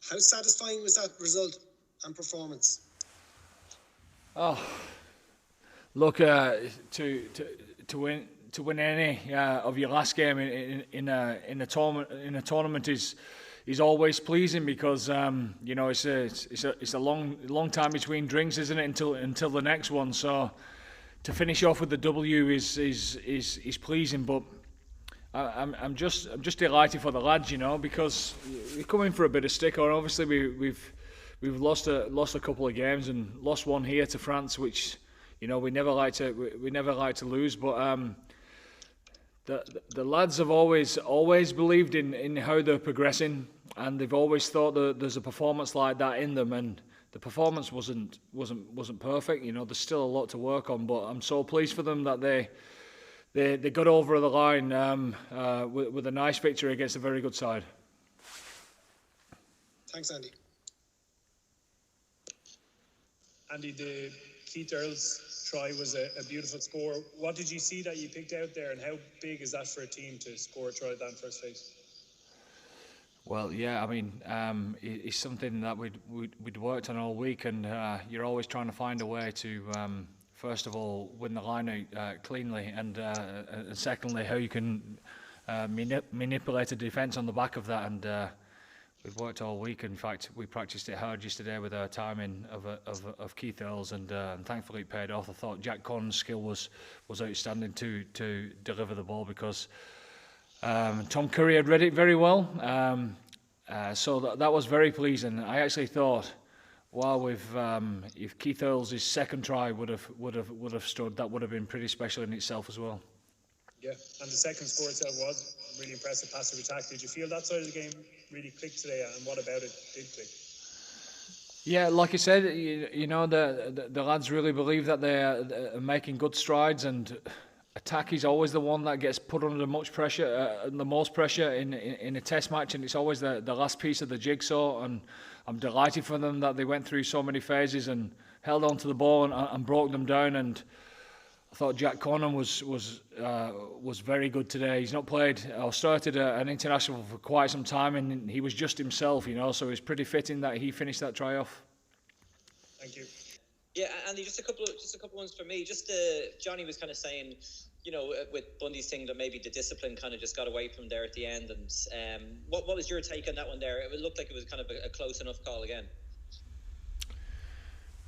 How satisfying was that result and performance? Oh, look, to win any of your last game in a tournament is always pleasing, because it's a long time between drinks, isn't it, until the next one. So to finish off with the W is pleasing, but I'm just delighted for the lads, because we're coming for a bit of stick. Or obviously we've lost a couple of games and lost one here to France, which we never like to lose. But the lads have always believed in how they're progressing, and they've always thought that there's a performance like that in them. And the performance wasn't perfect. There's still a lot to work on, but I'm so pleased for them that they got over the line with a nice victory against a very good side. Thanks, Andy. Andy, the Keith Earls try was a beautiful score. What did you see that you picked out there, and how big is that for a team to score a try down first phase? Well, yeah, I mean, it's something that we'd worked on all week, and you're always trying to find a way to, first of all, win the line out cleanly, and secondly, how you can manipulate a defence on the back of that. And we've worked all week. In fact, we practiced it hard yesterday with our timing of Keith Earls, and thankfully it paid off. I thought Jack Con's skill was outstanding to deliver the ball, because Tom Curry had read it very well. So that was very pleasing. I actually thought, wow, if Keith Earls' second try would have stood, that would have been pretty special in itself as well. Yeah, and the second score itself was really impressive passive attack. Did you feel that side of the game really clicked today, and what about it did click? Yeah, like I said, the lads really believe that they're making good strides, and attack is always the one that gets put under the most pressure in a test match, and it's always the last piece of the jigsaw. And I'm delighted for them that they went through so many phases and held on to the ball and broke them down. And I thought Jack Conn was very good today. He's not played or started an international for quite some time, and he was just himself, so it's pretty fitting that he finished that try off. Thank you. Yeah, Andy, just a couple ones for me. Just Johnny was kind of saying, with Bundy's thing, that maybe the discipline kind of just got away from there at the end. And what was your take on that one there? It looked like it was kind of a close enough call again.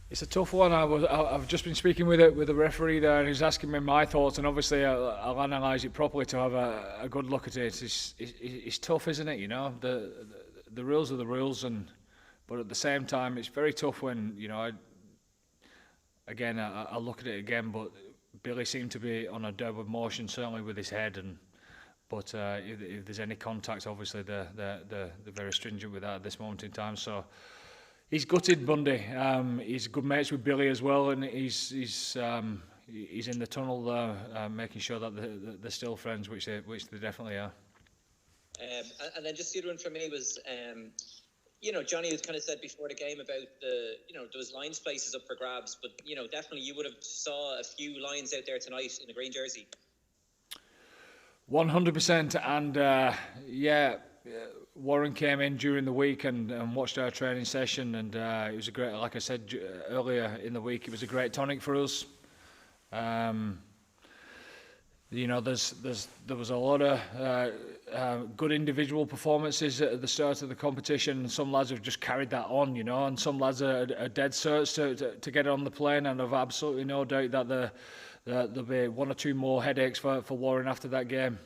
It's a tough one. I've just been speaking with the referee there, and he's asking me my thoughts, and obviously I'll analyse it properly to have a good look at it. It's tough, isn't it? The rules are the rules, but at the same time, it's very tough when I look at it again, but Billy seemed to be on a downward motion, certainly with his head, but if there's any contact, obviously they're very stringent with that at this moment in time. So he's gutted, Bundy. He's good mates with Billy as well, and he's in the tunnel there, making sure that they're still friends, which they definitely are. And then just the other one for me was, Johnny had kind of said before the game about those lines places up for grabs, but definitely you would have saw a few lines out there tonight in the green jersey. 100%, and Warren came in during the week and watched our training session, and it was a great, like I said earlier in the week, it was a great tonic for us. There was a lot of good individual performances at the start of the competition. Some lads have just carried that on, and some lads are dead certs to get on the plane, and I've absolutely no doubt that there'll be one or two more headaches for Warren after that game.